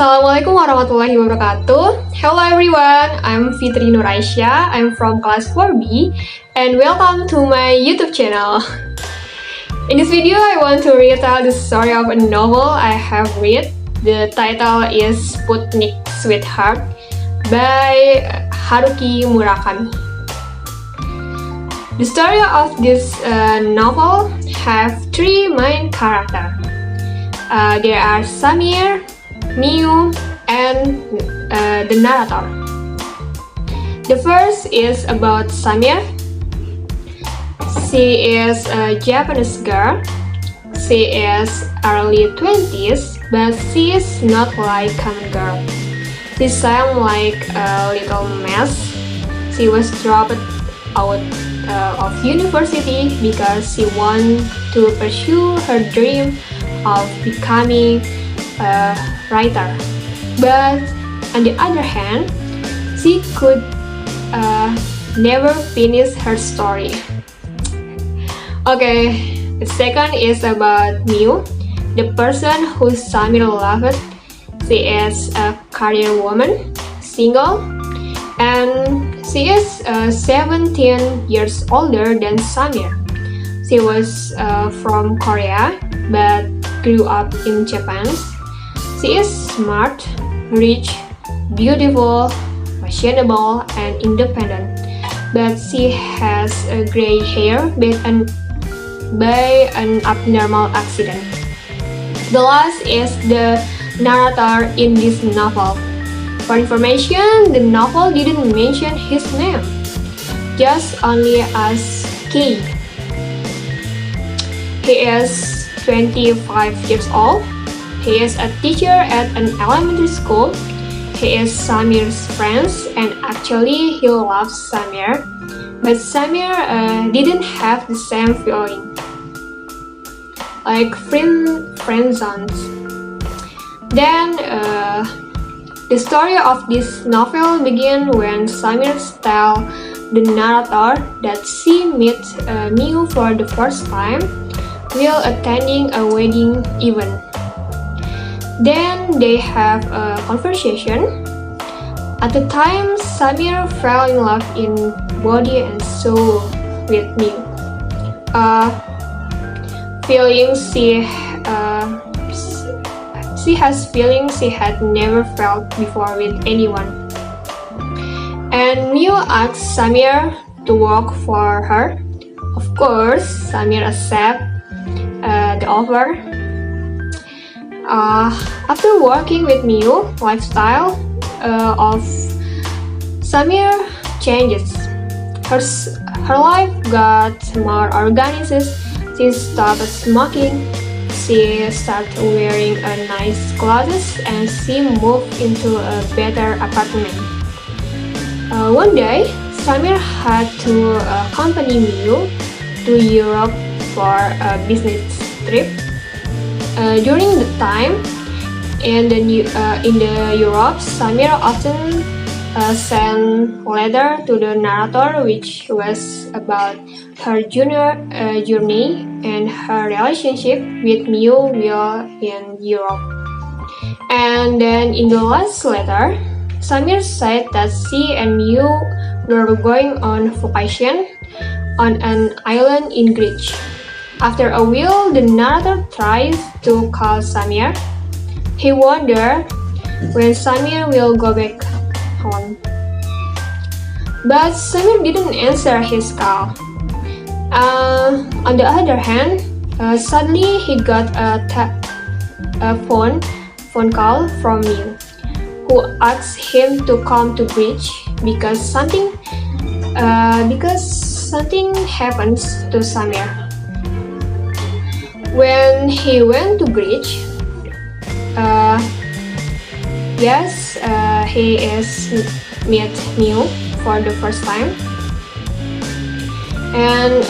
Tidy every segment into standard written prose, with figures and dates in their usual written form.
Assalamualaikum warahmatullahi wabarakatuh. Hello everyone, I'm Fitri Aisyah. I'm from class 4B and welcome to my YouTube channel. In this video, I want to retell the story of a novel I have read. The title is Sputnik Sweetheart by Haruki Murakami. The story of this novel have three main characters. There are Samir, Miu, and the narrator. The first is about Samir. She is a Japanese girl. She is early 20s, but she is not like common girl. She sounds like a little mess. She was dropped out of university because she wanted to pursue her dream of becoming a writer. But on the other hand, she could never finish her story. Okay, the second is about Miu, the person who Samir loved. She is a career woman, single, and she is 17 years older than Samir. She was from Korea but grew up in Japan. She is smart, rich, beautiful, fashionable, and independent, but she has gray hair by an abnormal accident. The last is the narrator in this novel. For information, the novel didn't mention his name, just only as K. He is 25 years old. He is a teacher at an elementary school. He is Samir's friend, and actually he loves Samir, but Samir didn't have the same feeling, like friend zones. Then the story of this novel begins when Samir tells the narrator that she meets Miu for the first time while attending a wedding event. Then they have a conversation. At the time, Samir fell in love in body and soul with Miu. She has feelings she had never felt before with anyone. And Miu asks Samir to work for her. Of course, Samir accepts the offer. After working with Miu, lifestyle of Samir changes. Her life got more organized. She stopped smoking. She started wearing nice clothes, and she moved into a better apartment. One day, Samir had to accompany Miu to Europe for a business trip. During the time in the Europe, Samir often sent letters to the narrator, which was about her journey and her relationship with Miu while in Europe. And then in the last letter, Samir said that she and Miu were going on vacation on an island in Greece. After a while, the narrator tries to call Samir. He wonders when Samir will go back home. But Samir didn't answer his call. On the other hand, suddenly he got a phone call from Miu, who asked him to come to Greece because something happens to Samir. When he went to Greece, he is met Miu for the first time, and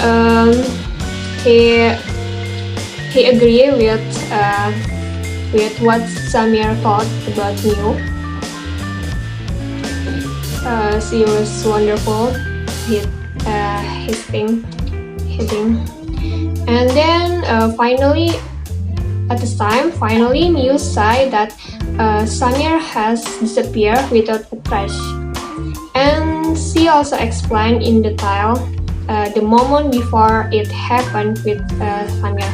he agreed with what Samir thought about Miu. She was wonderful. His thing. And then finally, At this time, finally, Miu said that Samir has disappeared without a trace. And she also explained in detail the moment before it happened with Samir,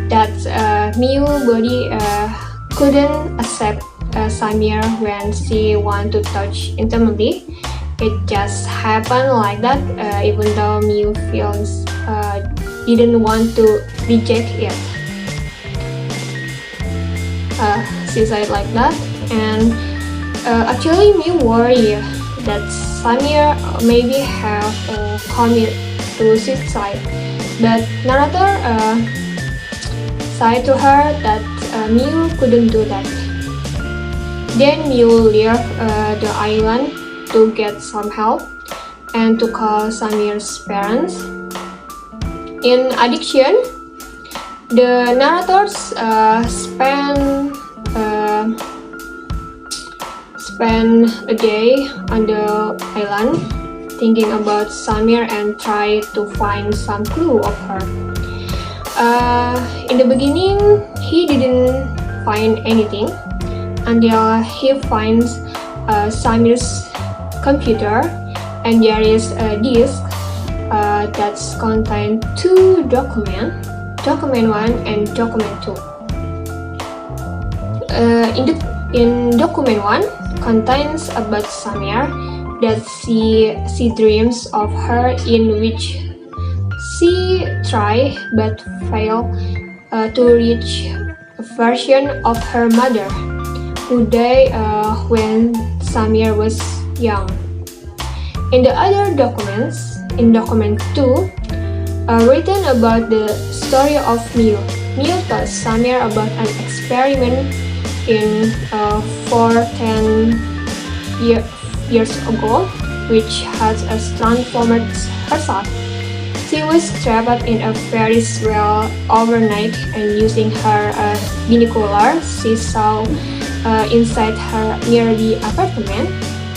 that Miu body couldn't accept Samir when she wanted to touch intimately. It just happened like that, even though Miu feels didn't want to reject it. She said like that, and actually Miu worried that Samir maybe have committed to suicide, but narrator said to her that Miu couldn't do that. Then Miu left the island to get some help and to call Samir's parents. In addition, the narrators spend a day on the island thinking about Samir and try to find some clue of her. In the beginning, he didn't find anything until he finds Samir's computer, and there is a disk that's contained two documents, document 1 and document 2. In document 1 contains about Samir that she dreams of her, in which she try but fail to reach a version of her mother who died when Samir was young. In the other documents, in document 2, written about the story of Miu. Miu told Samir about an experiment in 410 years ago, which had transformed herself. She was trapped in a Ferris wheel overnight, and using her binocular, she saw inside her nearby apartment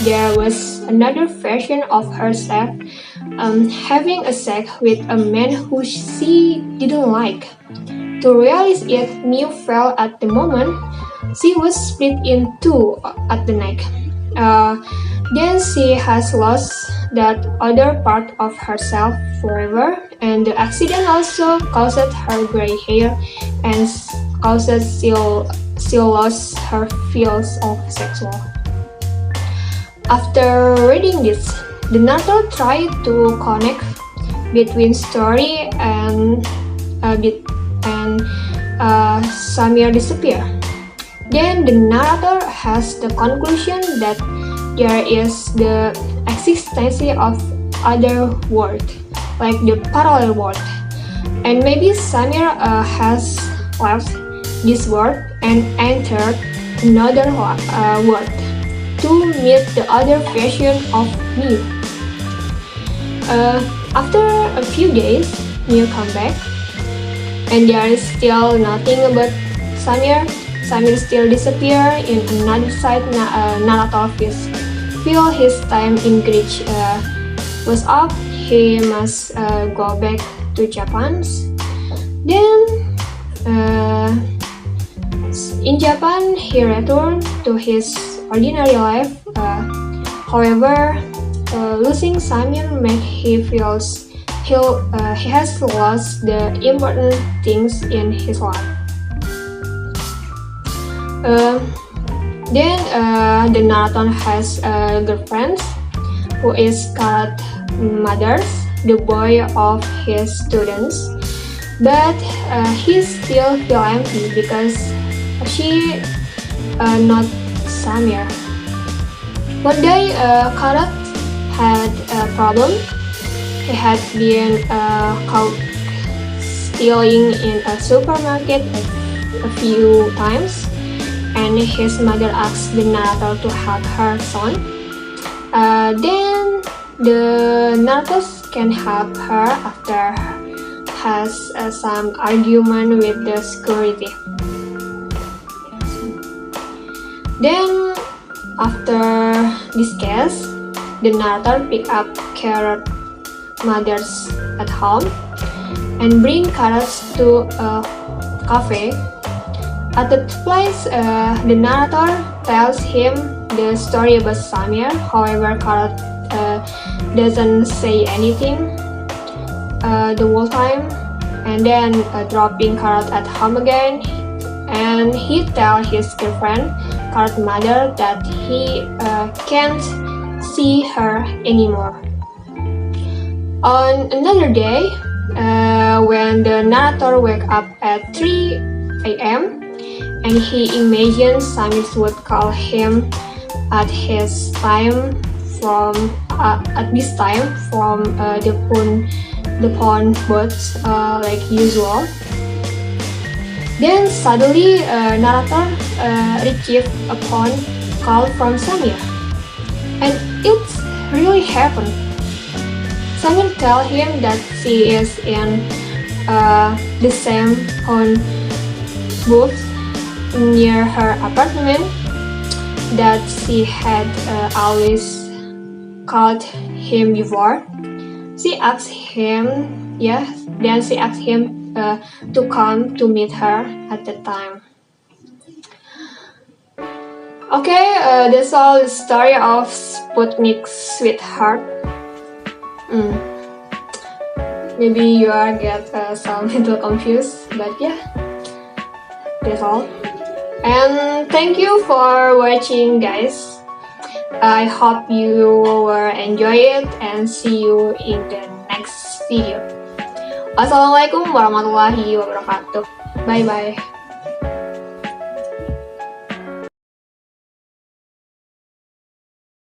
there was another version of herself having a sex with a man who she didn't like. To realize it, Miu fell at the moment. She was split in two at the neck. Then she has lost that other part of herself forever, and the accident also caused her gray hair and caused she lost her feels of sexual. After reading this, the narrator tried to connect between story and Samir disappear. Then the narrator has the conclusion that there is the existence of other world, like the parallel world, and maybe Samir has left this world and entered another world to meet the other version of Miu. After a few days, Miu come back, and there is still nothing about Samir. Samir still disappear in another side. Narrator feel his time in Greece was up. He must go back to Japan. Then in Japan, he returned to his ordinary life. However, losing Samir make he feels he has lost the important things in his life. Then the narrator has a girlfriend who is called Mothers, the boy of his students, but he still feel empty because she not Samir. One day, Karat had a problem. He had been caught stealing in a supermarket a few times, and his mother asked the narrator to help her son. Then the narrator can help her after has some argument with the security. Then after this case, the narrator pick up Carrot mothers at home and bring Carrots to a cafe. At that place, the narrator tells him the story about Samir. However, Karat doesn't say anything the whole time, and then dropping Karat at home again, and he tells his girlfriend, Karat's mother, that he can't see her anymore. On another day, when the narrator wakes up at 3 a.m. and he imagines Samir would call him at this time from the phone booth like usual. Then suddenly narrator receives a phone call from Samir, and it's really happened. Samir tells him that she is in the same phone booth near her apartment that she had always called him before. She asked him to come to meet her at the time. Okay, that's all the story of Sputnik's sweetheart. Maybe you are get some little confused, but yeah, that's all. And thank you for watching, guys. I hope you will enjoy it and see you in the next video. Wassalamualaikum warahmatullahi wabarakatuh. Bye bye.